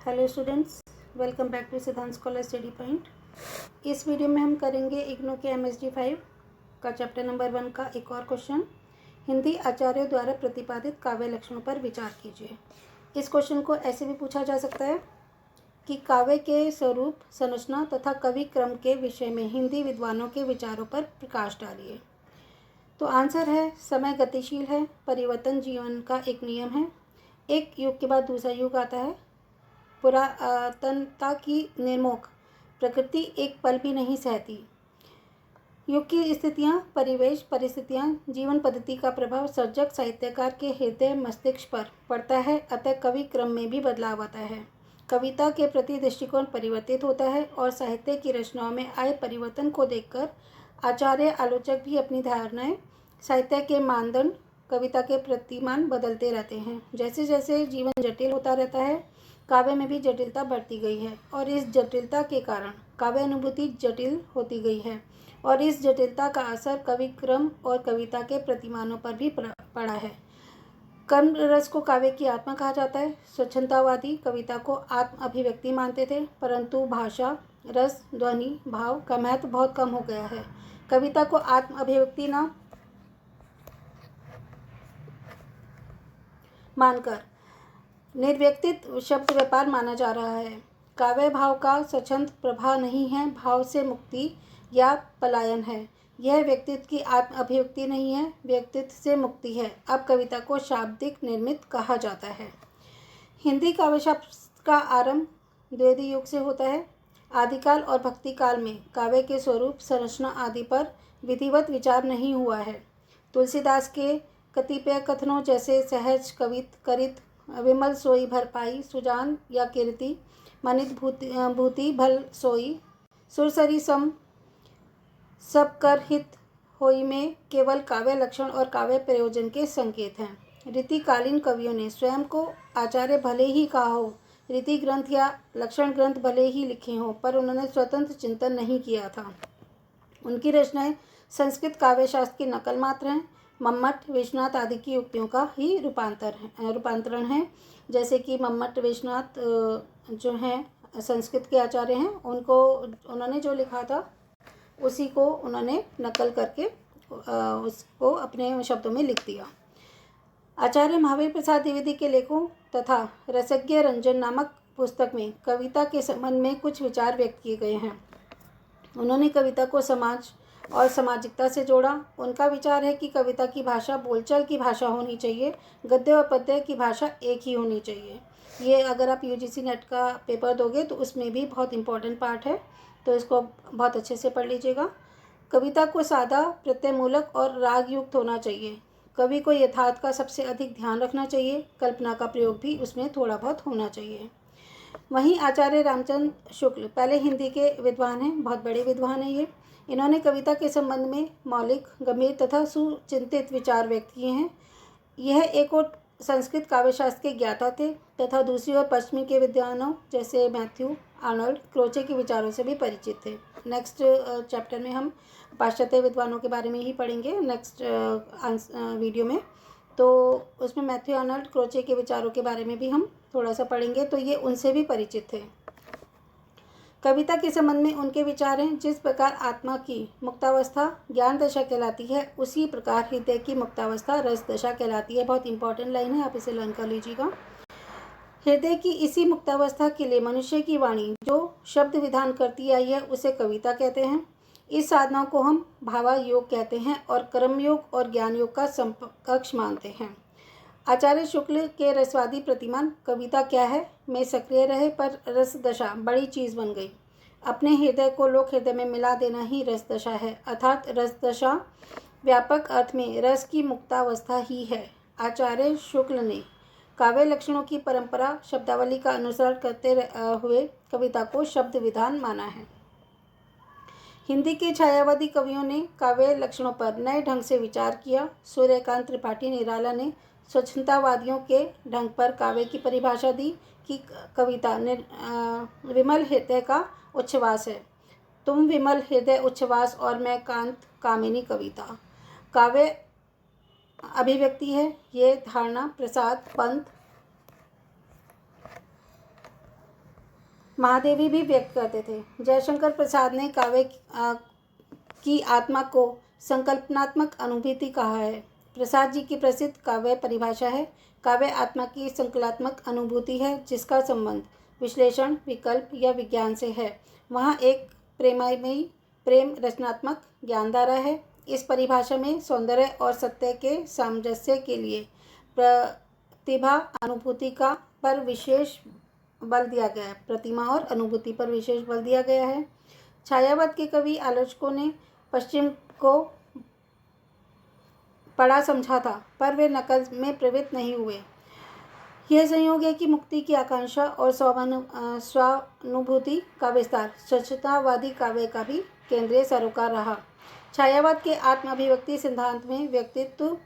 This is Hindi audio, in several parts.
Hello students, welcome back to Siddhant scholar study point. इस वीडियो में हम करेंगे इग्नू के MSD 5 का चैप्टर नंबर 1 का एक और क्वेश्चन। हिंदी आचार्यों द्वारा प्रतिपादित काव्य लक्षणों पर विचार कीजिए। इस क्वेश्चन को ऐसे भी पूछा जा सकता है कि काव्य के स्वरूप, संरचना तथा कवि क्रम के विषय में हिंदी विद्वानों के विचारों पर प्रकाश डालिए। तो आंसर है, समय गतिशील है, परिवर्तन जीवन का एक नियम है, एक युग के बाद दूसरा युग आता है, पुरातनता की निर्मोह प्रकृति एक पल भी नहीं सहती, युग की स्थितियाँ, परिवेश, परिस्थितियाँ, जीवन पद्धति का प्रभाव सर्जक साहित्यकार के हृदय मस्तिष्क पर पड़ता है। अतः कवि क्रम में भी बदलाव आता है, कविता के प्रति दृष्टिकोण परिवर्तित होता है और साहित्य की रचनाओं में आए परिवर्तन को देखकर आचार्य आलोचक भी अपनी धारणाएं, साहित्य के मानदंड, कविता के प्रतिमान बदलते रहते हैं। जैसे जैसे जीवन जटिल होता रहता है, काव्य में भी जटिलता बढ़ती गई है और इस जटिलता के कारण काव्य अनुभूति जटिल होती गई है और इस जटिलता का असर कवि क्रम और कविता के प्रतिमानों पर भी पड़ा है। कर्म रस को काव्य की आत्मा कहा जाता है। स्वच्छंदतावादी कविता को आत्म अभिव्यक्ति मानते थे, परंतु भाषा, रस, ध्वनि, भाव का महत्व बहुत कम हो गया है। कविता को आत्म अभिव्यक्ति न मानकर निर्व्यक्तित शब्द व्यापार माना जा रहा है। काव्य भाव का स्वच्छंद प्रवाह नहीं है, भाव से मुक्ति या पलायन है। यह व्यक्तित्व की आत्म अभिव्यक्ति नहीं है, व्यक्तित्व से मुक्ति है। अब कविता को शाब्दिक निर्मित कहा जाता है। हिंदी काव्य शास्त्र का आरंभ द्विवेदी युग से होता है। आदिकाल और भक्ति काल में काव्य के स्वरूप, संरचना आदि पर विधिवत विचार नहीं हुआ है। तुलसीदास के कतिपय कथनों जैसे सहज, कवित, करित, विमल सोई भरपाई, सुजान या कीर्ति, मनित भूति भल सोई, सुरसरी सम सब कर हित होई में केवल काव्य लक्षण और काव्य प्रयोजन के संकेत हैं। रीतिकालीन कवियों ने स्वयं को आचार्य भले ही कहा हो, रीति ग्रंथ या लक्षण ग्रंथ भले ही लिखे हों, पर उन्होंने स्वतंत्र चिंतन नहीं किया था। उनकी रचनाएं संस्कृत काव्य शास्त्र की नकल मात्र हैं। मम्मट, विश्वनाथ आदि की युक्तियों का ही रूपांतरण है। जैसे कि मम्मट, विश्वनाथ जो हैं संस्कृत के आचार्य हैं, उन्होंने जो लिखा था उसी को उन्होंने नकल करके उसको अपने शब्दों में लिख दिया। आचार्य महावीर प्रसाद द्विवेदी के लेखों तथा रसज्ञ रंजन नामक पुस्तक में कविता के संबंध में कुछ विचार व्यक्त किए गए हैं। उन्होंने कविता को समाज और सामाजिकता से जोड़ा। उनका विचार है कि कविता की भाषा बोलचाल की भाषा होनी चाहिए, गद्य और पद्य की भाषा एक ही होनी चाहिए। ये अगर आप UGC नेट का पेपर दोगे तो उसमें भी बहुत इम्पोर्टेंट पार्ट है, तो इसको बहुत अच्छे से पढ़ लीजिएगा। कविता को सादा, प्रत्ययमूलक और राग युक्त होना चाहिए। कवि को यथार्थ का सबसे अधिक ध्यान रखना चाहिए, कल्पना का प्रयोग भी उसमें थोड़ा बहुत होना चाहिए। वहीं आचार्य रामचंद्र शुक्ल पहले हिंदी के विद्वान हैं, बहुत बड़े विद्वान हैं ये। इन्होंने कविता के संबंध में मौलिक, गंभीर तथा सुचिंतित विचार व्यक्त किए हैं। यह एक और संस्कृत काव्यशास्त्र के ज्ञाता थे तथा दूसरी ओर पश्चिमी के विद्वानों जैसे मैथ्यू आर्नल्ड क्रोचे के विचारों से भी परिचित थे। नेक्स्ट चैप्टर में हम पाश्चात्य विद्वानों के बारे में ही पढ़ेंगे नेक्स्ट वीडियो में, तो उसमें मैथ्यू आर्नल्ड क्रोचे के विचारों के बारे में भी हम थोड़ा सा पढ़ेंगे, तो ये उनसे भी परिचित थे। कविता के संबंध में उनके विचार हैं, जिस प्रकार आत्मा की मुक्तावस्था ज्ञान दशा कहलाती है, उसी प्रकार हृदय की मुक्तावस्था रस दशा कहलाती है। बहुत इंपॉर्टेंट लाइन है, आप इसे लर्न कर लीजिएगा। हृदय की इसी मुक्तावस्था के लिए मनुष्य की वाणी जो शब्द विधान करती आई है उसे कविता कहते हैं। इस साधना को हम भावायोग कहते हैं और कर्मयोग और ज्ञान योग का समकक्ष मानते हैं। आचार्य शुक्ल के रसवादी प्रतिमान कविता क्या है में सक्रिय रहे, पर रस दशा बड़ी चीज़ बन गई। अपने हृदय को लोक हृदय में मिला देना ही रस दशा है, अर्थात रस दशा व्यापक अर्थ में रस की मुक्तावस्था ही है। आचार्य शुक्ल ने काव्य लक्षणों की परंपरा शब्दावली का अनुसरण करते हुए कविता को शब्द विधान माना है। हिंदी के छायावादी कवियों ने काव्य लक्षणों पर नए ढंग से विचार किया। सूर्यकांत त्रिपाठी निराला ने स्वच्छंदतावादियों के ढंग पर काव्य की परिभाषा दी कि कविता विमल हृदय का उच्छ्वास है। तुम विमल हृदय उच्छ्वास और मैं कांत कामिनी कविता काव्य अभिव्यक्ति है। ये धारणा प्रसाद पंत महादेवी भी व्यक्त करते थे। जयशंकर प्रसाद ने काव्य की आत्मा को संकल्पनात्मक अनुभूति कहा है। प्रसाद जी की प्रसिद्ध काव्य परिभाषा है, काव्य आत्मा की संकल्पनात्मक अनुभूति है जिसका संबंध विश्लेषण, विकल्प या विज्ञान से है। वहाँ एक प्रेममयी प्रेम रचनात्मक ज्ञानधारा है। इस परिभाषा में सौंदर्य और सत्य के सामंजस्य के लिए प्रतिभा अनुभूति का पर विशेष बल दिया गया है। प्रतिमा और अनुभूति पर विशेष बल दिया गया है। छायावाद के कवि आलोचकों ने पश्चिम को पढ़ा समझा था, पर वे नकल में प्रवृत्त नहीं हुए। यह संयोग है कि मुक्ति की आकांक्षा और स्वानुभूति का विस्तार स्वच्छतावादी काव्य का भी केंद्रीय सरोकार रहा। छायावाद के आत्म अभिव्यक्ति सिद्धांत में व्यक्तित्व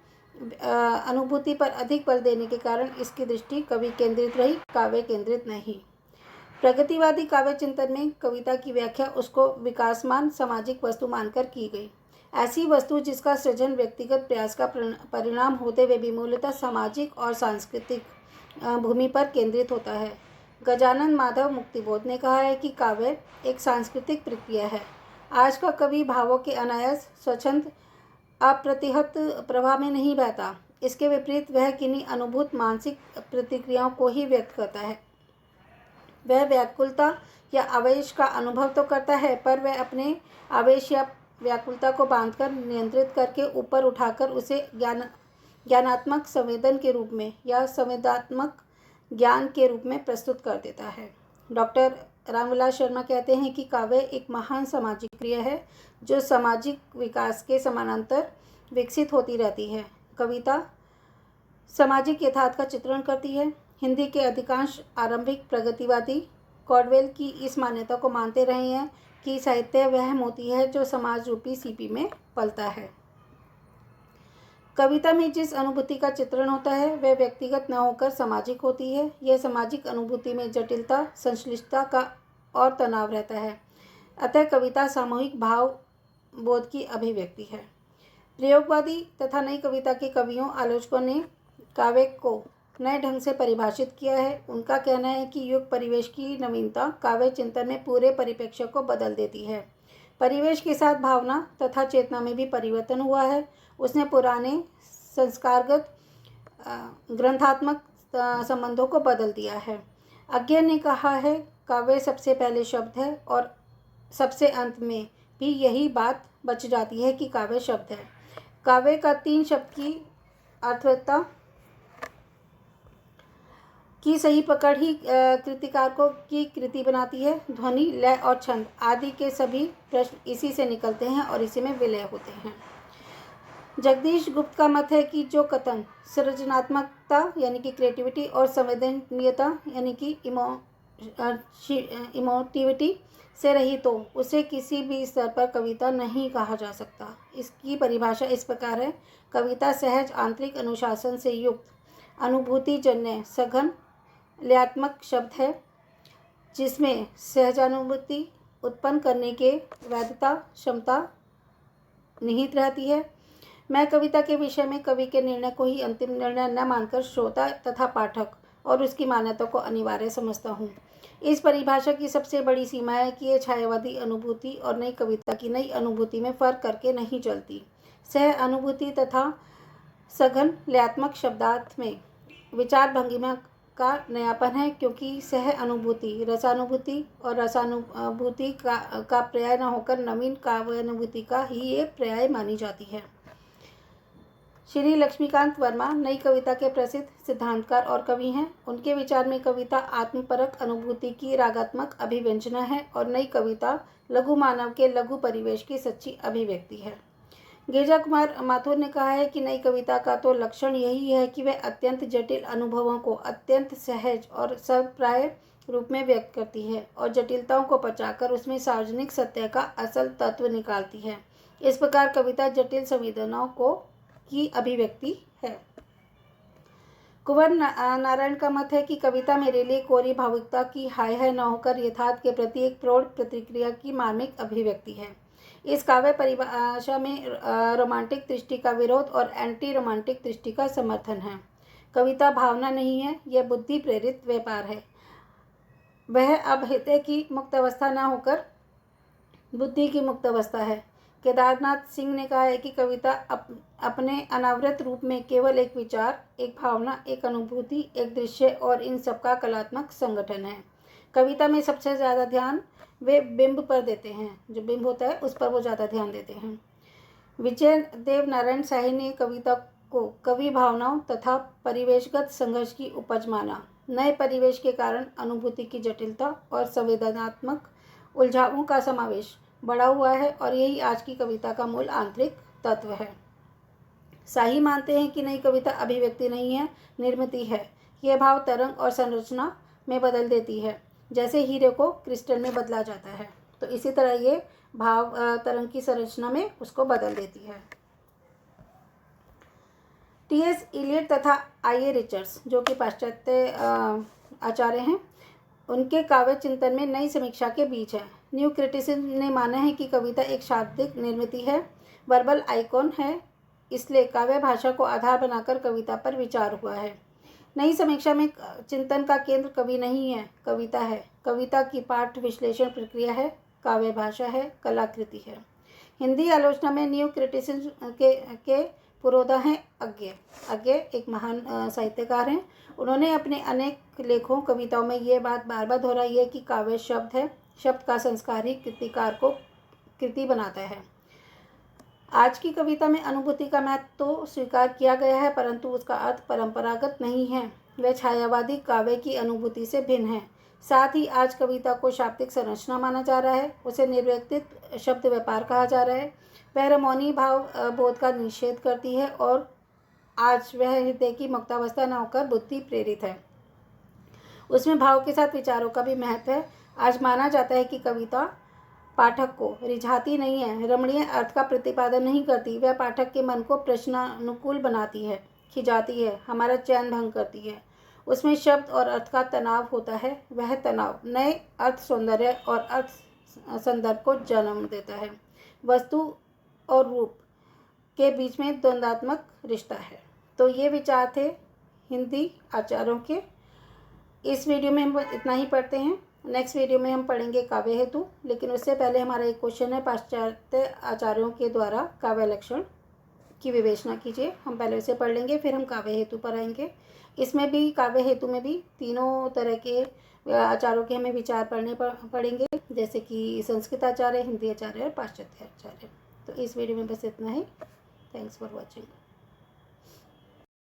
अनुभूति पर अधिक बल देने के कारण इसकी दृष्टि कवि केंद्रित रही, काव्य केंद्रित नहीं। प्रगतिवादी काव्य चिंतन में कविता की व्याख्या उसको विकासमान सामाजिक वस्तु मानकर की गई, ऐसी वस्तु जिसका सृजन व्यक्तिगत प्रयास का परिणाम होते हुए भी मूलतः सामाजिक और सांस्कृतिक भूमि पर केंद्रित होता है। गजानन माधव मुक्तिबोध ने कहा है कि काव्य एक सांस्कृतिक प्रक्रिया है। आज का कवि भावों के अनायास स्वच्छंद अप्रतिहत प्रवाह में नहीं बहता, इसके विपरीत वह किन्हीं अनुभूत मानसिक प्रतिक्रियाओं को ही व्यक्त करता है। वह व्याकुलता या आवेश का अनुभव तो करता है, पर वह अपने आवेश या व्याकुलता को बांधकर नियंत्रित करके ऊपर उठाकर उसे ज्ञानात्मक संवेदन के रूप में या संवेदनात्मक ज्ञान के रूप में प्रस्तुत कर देता है। डॉक्टर रामविलास शर्मा कहते हैं कि काव्य एक महान सामाजिक क्रिया है जो सामाजिक विकास के समानांतर विकसित होती रहती है। कविता सामाजिक यथार्थ का चित्रण करती है। हिंदी के अधिकांश आरंभिक प्रगतिवादी कॉर्डवेल की इस मान्यता को मानते रहे हैं कि साहित्य वह मोती है जो समाज रूपी सीपी में पलता है। कविता में जिस अनुभूति का चित्रण होता है वह व्यक्तिगत न होकर सामाजिक होती है। यह सामाजिक अनुभूति में जटिलता, संश्लिष्टता का और तनाव रहता है। अतः कविता सामूहिक भाव बोध की अभिव्यक्ति है। प्रयोगवादी तथा नई कविता के कवियों आलोचकों ने काव्य को नए ढंग से परिभाषित किया है। उनका कहना है कि युग परिवेश की नवीनता काव्य चिंतन में पूरे परिप्रेक्ष्य को बदल देती है। परिवेश के साथ भावना तथा चेतना में भी परिवर्तन हुआ है। उसने पुराने संस्कारगत ग्रंथात्मक संबंधों को बदल दिया है। अज्ञे ने कहा है काव्य सबसे पहले शब्द है और सबसे अंत में भी यही बात बच जाती है कि काव्य शब्द है। काव्य का 3 शब्द की अर्थवत्ता की सही पकड़ ही कृतिकार को की कृति बनाती है। ध्वनि, लय और छंद आदि के सभी प्रश्न इसी से निकलते हैं और इसी में विलय होते हैं। जगदीश गुप्त का मत है कि जो कथन सृजनात्मकता यानी कि क्रिएटिविटी और संवेदनीयता यानी कि इमोटिविटी से रहित हो उसे किसी भी स्तर पर कविता नहीं कहा जा सकता। इसकी परिभाषा इस प्रकार है, कविता सहज आंतरिक अनुशासन से युक्त अनुभूतिजन्य सघन लयात्मक शब्द है जिसमें सहजानुभूति उत्पन्न करने के वैधता क्षमता निहित रहती है। मैं कविता के विषय में कवि के निर्णय को ही अंतिम निर्णय न मानकर श्रोता तथा पाठक और उसकी मान्यता को अनिवार्य समझता हूँ। इस परिभाषा की सबसे बड़ी सीमा है कि यह छायावादी अनुभूति और नई कविता की नई अनुभूति में फर्क करके नहीं चलती। सह अनुभूति तथा सघन लयात्मक शब्दार्थ में विचार भंगिमा का नयापन है, क्योंकि सह अनुभूति रसानुभूति और रसानुभूति का पर्याय न होकर नवीन काव्यानुभूति का ही ये पर्याय मानी जाती है। श्री लक्ष्मीकांत वर्मा नई कविता के प्रसिद्ध सिद्धांतकार और कवि हैं। उनके विचार में कविता आत्मपरक अनुभूति की रागात्मक अभिव्यंजना है और नई कविता लघु मानव के लघु परिवेश की सच्ची अभिव्यक्ति है। गिरिजा कुमार माथुर ने कहा है कि नई कविता का तो लक्षण यही है कि वह अत्यंत जटिल अनुभवों को अत्यंत सहज और सरप्राय रूप में व्यक्त करती है और जटिलताओं को पचाकर उसमें सार्वजनिक सत्य का असल तत्व निकालती है। इस प्रकार कविता जटिल संवेदनाओं की अभिव्यक्ति है। कुंवर नारायण का मत है कि कविता मेरे लिए कोरी भावुकता की हाय है न होकर यथार्थ के प्रति एक प्रौढ़ प्रतिक्रिया की मार्मिक अभिव्यक्ति है। इस काव्य परिभाषा में रोमांटिक दृष्टि का विरोध और एंटी रोमांटिक दृष्टि का समर्थन है। कविता भावना नहीं है, यह बुद्धि प्रेरित व्यापार है। वह अब हृदय की मुक्त अवस्था न होकर बुद्धि की मुक्त अवस्था है। केदारनाथ सिंह ने कहा है कि कविता अपने अनावृत रूप में केवल एक विचार, एक भावना, एक अनुभूति, एक दृश्य और इन सबका कलात्मक संगठन है। कविता में सबसे ज़्यादा ध्यान वे बिंब पर देते हैं, जो बिंब होता है उस पर वो ज़्यादा ध्यान देते हैं। विजय देव नारायण शाही ने कविता को कवि भावनाओं तथा परिवेशगत संघर्ष की उपज माना। नए परिवेश के कारण अनुभूति की जटिलता और संवेदनात्मक उलझावों का समावेश बढ़ा हुआ है और यही आज की कविता का मूल आंतरिक तत्व है। शाही मानते हैं कि नई कविता अभिव्यक्ति नहीं है, निर्मिति है। यह भाव तरंग और संरचना में बदल देती है, जैसे हीरे को क्रिस्टल में बदला जाता है, तो इसी तरह ये भाव तरंग की संरचना में उसको बदल देती है। टी.एस. इलियट तथा आई.ए. रिचर्ड्स, जो कि पाश्चात्य आचार्य हैं, उनके काव्य चिंतन में नई समीक्षा के बीच है। न्यू क्रिटिसिज्म ने माना है कि कविता एक शाब्दिक निर्मिति है, वर्बल आइकॉन है, इसलिए काव्य भाषा को आधार बनाकर कविता पर विचार हुआ है। नई समीक्षा में चिंतन का केंद्र कवि नहीं है, कविता है। कविता की पाठ विश्लेषण प्रक्रिया है, काव्य भाषा है, कलाकृति है। हिंदी आलोचना में न्यू क्रिटिसिज्म के पुरोधा हैं अज्ञे एक महान साहित्यकार हैं। उन्होंने अपने अनेक लेखों कविताओं में ये बात बार बार दोहराई है कि काव्य शब्द है, शब्द का संस्कार ही कृतिकार को कृति बनाता है। आज की कविता में अनुभूति का महत्व तो स्वीकार किया गया है, परंतु उसका अर्थ परंपरागत नहीं है, वह छायावादी काव्य की अनुभूति से भिन्न है। साथ ही आज कविता को शाब्दिक संरचना माना जा रहा है, उसे निर्व्यक्तित शब्द व्यापार कहा जा रहा है। वह रमौनी भाव बोध का निषेध करती है और आज वह हृदय की मुक्तावस्था न होकर बुद्धि प्रेरित है। उसमें भाव के साथ विचारों का भी महत्व है। आज माना जाता है कि कविता पाठक को रिझाती नहीं है, रमणीय अर्थ का प्रतिपादन नहीं करती, वह पाठक के मन को प्रश्नानुकूल बनाती है, खिंचाती है, हमारा चैन भंग करती है। उसमें शब्द और अर्थ का तनाव होता है, वह तनाव नए अर्थ, सौंदर्य और अर्थ संदर्भ को जन्म देता है। वस्तु और रूप के बीच में द्वंद्वात्मक रिश्ता है। तो ये विचार थे हिंदी आचार्यों के। इस वीडियो में हम इतना ही पढ़ते हैं। नेक्स्ट वीडियो में हम पढ़ेंगे काव्य हेतु, लेकिन उससे पहले हमारा एक क्वेश्चन है, पाश्चात्य आचार्यों के द्वारा काव्य लक्षण की विवेचना कीजिए। हम पहले उसे पढ़ लेंगे, फिर हम काव्य हेतु पर आएंगे। इसमें भी काव्य हेतु में भी तीनों तरह के आचार्यों के हमें विचार पढ़ेंगे, जैसे कि संस्कृत आचार्य, हिंदी आचार्य और पाश्चात्य आचार्य। तो इस वीडियो में बस इतना ही। Thanks for watching.